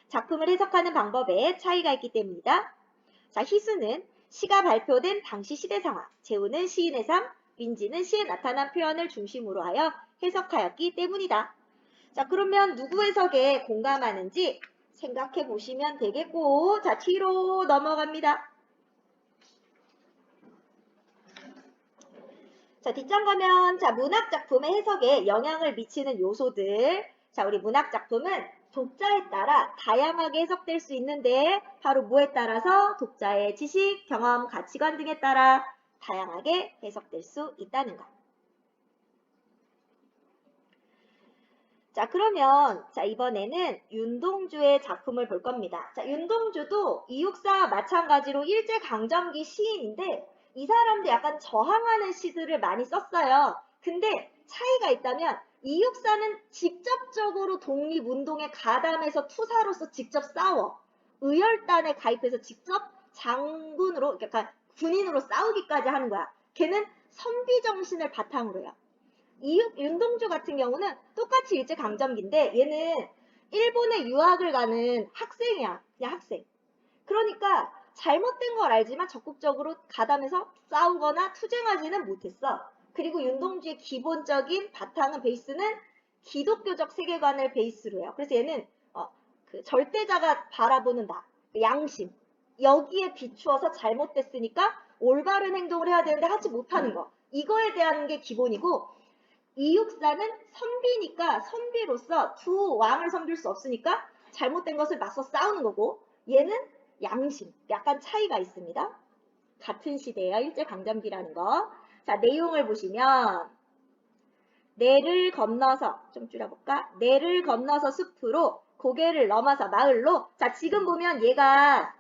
S1: 작품을 해석하는 방법에 차이가 있기 때문이다. 자, 희수는 시가 발표된 당시 시대 상황, 재우는 시인의 삶, 민지는 시에 나타난 표현을 중심으로 하여 해석하였기 때문이다. 자, 그러면 누구 해석에 공감하는지 생각해 보시면 되겠고, 자, 뒤로 넘어갑니다. 자, 뒷장 가면, 자, 문학작품의 해석에 영향을 미치는 요소들. 자, 우리 문학작품은 독자에 따라 다양하게 해석될 수 있는데, 바로 뭐에 따라서? 독자의 지식, 경험, 가치관 등에 따라 다양하게 해석될 수 있다는 것. 자, 그러면, 자, 이번에는 윤동주의 작품을 볼 겁니다. 자, 윤동주도 이육사와 마찬가지로 일제강점기 시인인데, 이 사람도 약간 저항하는 시들을 많이 썼어요. 근데 차이가 있다면 이육사는 직접적으로 독립운동에 가담해서 투사로서 직접 싸워. 의열단에 가입해서 직접 장군으로, 그러니까 군인으로 싸우기까지 하는 거야. 걔는 선비정신을 바탕으로요. 윤동주 같은 경우는 똑같이 일제강점기인데 얘는 일본에 유학을 가는 학생이야. 그냥 학생. 그러니까 잘못된 걸 알지만 적극적으로 가담해서 싸우거나 투쟁하지는 못했어. 그리고 윤동주의 기본적인 바탕은 베이스는 기독교적 세계관을 베이스로 해요. 그래서 얘는 그 절대자가 바라보는 나, 양심 여기에 비추어서 잘못됐으니까 올바른 행동을 해야 되는데 하지 못하는 거. 이거에 대한 게 기본이고 이육사는 선비니까 선비로서 두 왕을 섬길 수 없으니까 잘못된 것을 맞서 싸우는 거고 얘는 양심, 약간 차이가 있습니다. 같은 시대예요. 일제강점기라는 거. 자, 내용을 보시면 내를 건너서, 좀 줄여볼까? 내를 건너서 숲으로, 고개를 넘어서 마을로. 자, 지금 보면 얘가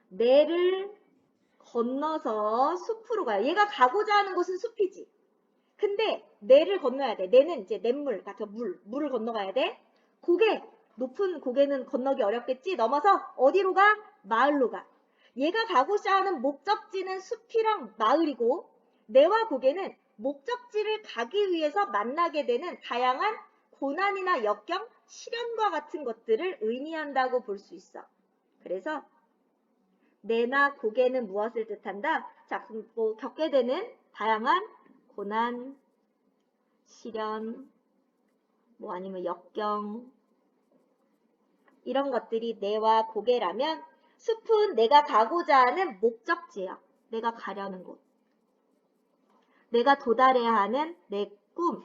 S1: 내를 건너서 숲으로 가요. 얘가 가고자 하는 곳은 숲이지. 근데 내를 건너야 돼. 내는 이제 냇물, 그러니까 물을 건너가야 돼. 고개, 높은 고개는 건너기 어렵겠지? 넘어서 어디로 가? 마을로 가. 얘가 가고자 하는 목적지는 숲이랑 마을이고 내와 고개는 목적지를 가기 위해서 만나게 되는 다양한 고난이나 역경, 시련과 같은 것들을 의미한다고 볼 수 있어. 그래서 내나 고개는 무엇을 뜻한다? 자, 뭐 겪게 되는 다양한 고난, 시련, 뭐 아니면 역경 이런 것들이 내와 고개라면 숲은 내가 가고자 하는 목적지야. 내가 가려는 곳. 내가 도달해야 하는 내 꿈.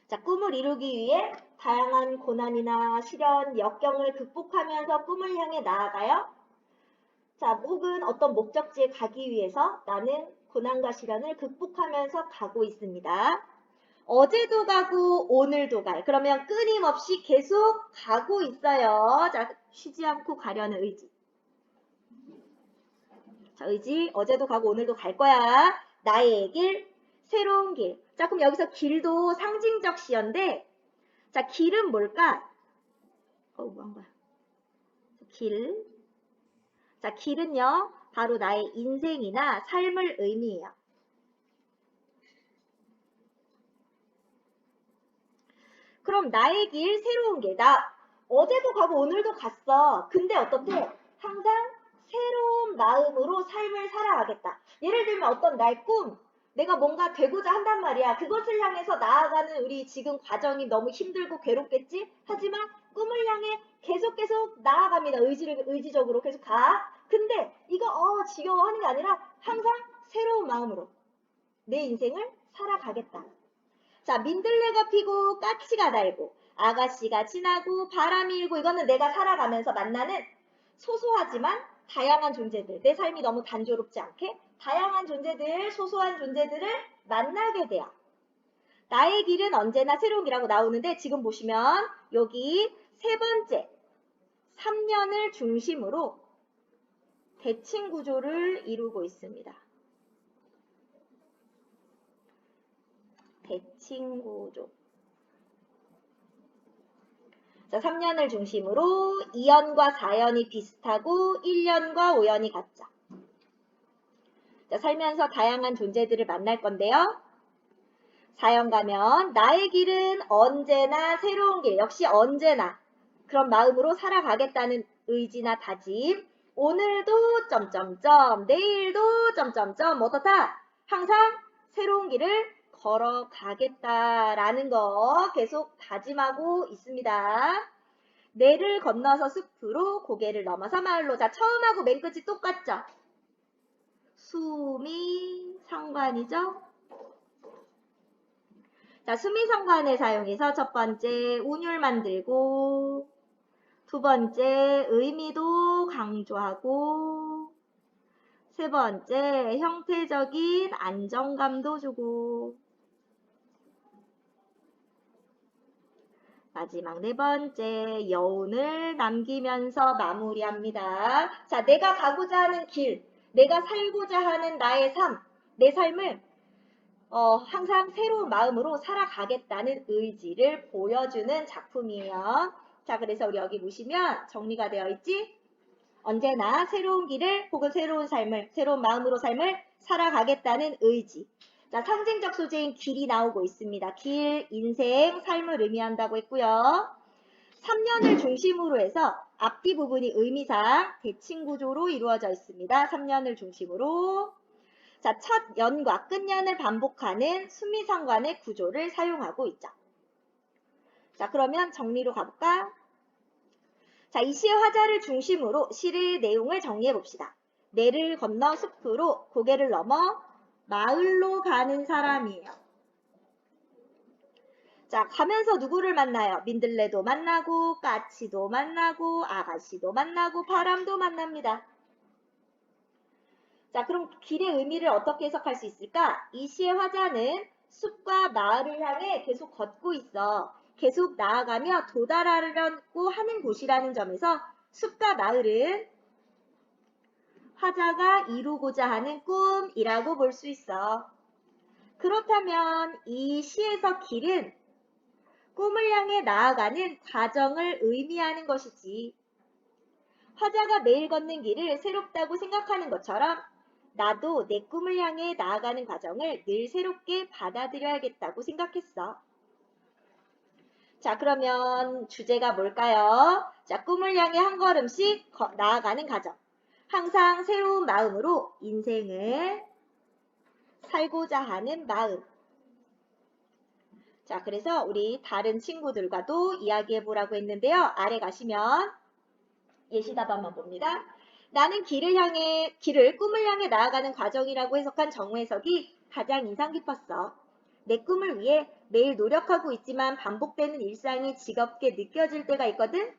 S1: 자, 꿈을 이루기 위해 다양한 고난이나 시련, 역경을 극복하면서 꿈을 향해 나아가요. 자, 혹은 어떤 목적지에 가기 위해서 나는 고난과 시련을 극복하면서 가고 있습니다. 어제도 가고 오늘도 갈. 그러면 끊임없이 계속 가고 있어요. 자, 쉬지 않고 가려는 의지. 자, 의지. 어제도 가고 오늘도 갈 거야. 나의 길, 새로운 길. 자, 그럼 여기서 길도 상징적 시어인데, 자, 길은 뭘까? 뭐 한 거야? 길. 자, 길은요, 바로 나의 인생이나 삶을 의미해요. 그럼 나의 길, 새로운 길. 나 어제도 가고 오늘도 갔어. 근데 어떻게? 항상 새로운 마음으로 삶을 살아가겠다. 예를 들면 어떤 나의 꿈, 내가 뭔가 되고자 한단 말이야. 그것을 향해서 나아가는 우리 지금 과정이 너무 힘들고 괴롭겠지? 하지만 꿈을 향해 계속 나아갑니다. 의지적으로 계속 가. 근데 이거 지겨워 하는 게 아니라 항상 새로운 마음으로 내 인생을 살아가겠다. 자, 민들레가 피고 까치가 날고 아가씨가 지나고 바람이 일고 이거는 내가 살아가면서 만나는 소소하지만 다양한 존재들. 내 삶이 너무 단조롭지 않게 다양한 존재들, 소소한 존재들을 만나게 돼요. 나의 길은 언제나 새로운 길이라고 나오는데 지금 보시면 여기 세 번째 3년을 중심으로 대칭 구조를 이루고 있습니다. 대칭 구조. 자, 3년을 중심으로 2년과 4년이 비슷하고 1년과 5년이 같죠. 자, 살면서 다양한 존재들을 만날 건데요. 4년 가면 나의 길은 언제나 새로운 길, 역시 언제나 그런 마음으로 살아가겠다는 의지나 다짐. 오늘도 점점점, 내일도 점점점 어떻다? 항상 새로운 길을 걸어가겠다라는 거 계속 다짐하고 있습니다. 내를 건너서 숲으로, 고개를 넘어서 마을로. 자, 처음하고 맨 끝이 똑같죠? 수미 상관이죠? 자, 수미상관을 사용해서 첫 번째 운율 만들고, 두 번째 의미도 강조하고, 세 번째 형태적인 안정감도 주고, 마지막 네 번째 여운을 남기면서 마무리합니다. 자, 내가 가고자 하는 길, 내가 살고자 하는 나의 삶, 내 삶을 항상 새로운 마음으로 살아가겠다는 의지를 보여주는 작품이에요. 자, 그래서 우리 여기 보시면 정리가 되어 있지? 언제나 새로운 길을 혹은 새로운 삶을, 새로운 마음으로 삶을 살아가겠다는 의지. 자, 상징적 소재인 길이 나오고 있습니다. 길, 인생, 삶을 의미한다고 했고요. 3년을 중심으로 해서 앞뒤 부분이 의미상 대칭 구조로 이루어져 있습니다. 3년을 중심으로. 자, 첫 연과 끝연을 반복하는 수미상관의 구조를 사용하고 있죠. 자, 그러면 정리로 가볼까? 자, 이 시의 화자를 중심으로 시의 내용을 정리해 봅시다. 내를 건너 숲으로 고개를 넘어 마을로 가는 사람이에요. 자, 가면서 누구를 만나요? 민들레도 만나고, 까치도 만나고, 아가씨도 만나고, 바람도 만납니다. 자, 그럼 길의 의미를 어떻게 해석할 수 있을까? 이 시의 화자는 숲과 마을을 향해 계속 걷고 있어. 계속 나아가며 도달하려고 하는 곳이라는 점에서 숲과 마을은 화자가 이루고자 하는 꿈이라고 볼 수 있어. 그렇다면 이 시에서 길은 꿈을 향해 나아가는 과정을 의미하는 것이지. 화자가 매일 걷는 길을 새롭다고 생각하는 것처럼 나도 내 꿈을 향해 나아가는 과정을 늘 새롭게 받아들여야겠다고 생각했어. 자, 그러면 주제가 뭘까요? 자, 꿈을 향해 한 걸음씩 나아가는 과정. 항상 새로운 마음으로 인생을 살고자 하는 마음. 자, 그래서 우리 다른 친구들과도 이야기해 보라고 했는데요. 아래 가시면 예시답 한번 봅니다. 나는 꿈을 향해 나아가는 과정이라고 해석한 정우 해석이 가장 인상 깊었어. 내 꿈을 위해 매일 노력하고 있지만 반복되는 일상이 지겹게 느껴질 때가 있거든.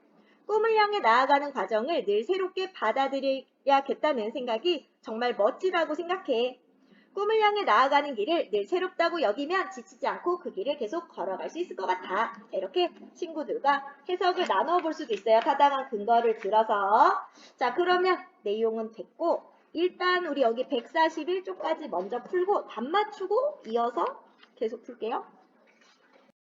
S1: 꿈을 향해 나아가는 과정을 늘 새롭게 받아들여야겠다는 생각이 정말 멋지다고 생각해. 꿈을 향해 나아가는 길을 늘 새롭다고 여기면 지치지 않고 그 길을 계속 걸어갈 수 있을 것 같아. 이렇게 친구들과 해석을 나누어 볼 수도 있어요. 타당한 근거를 들어서. 자, 그러면 내용은 됐고 일단 우리 여기 141쪽까지 먼저 풀고 답 맞추고 이어서 계속 풀게요.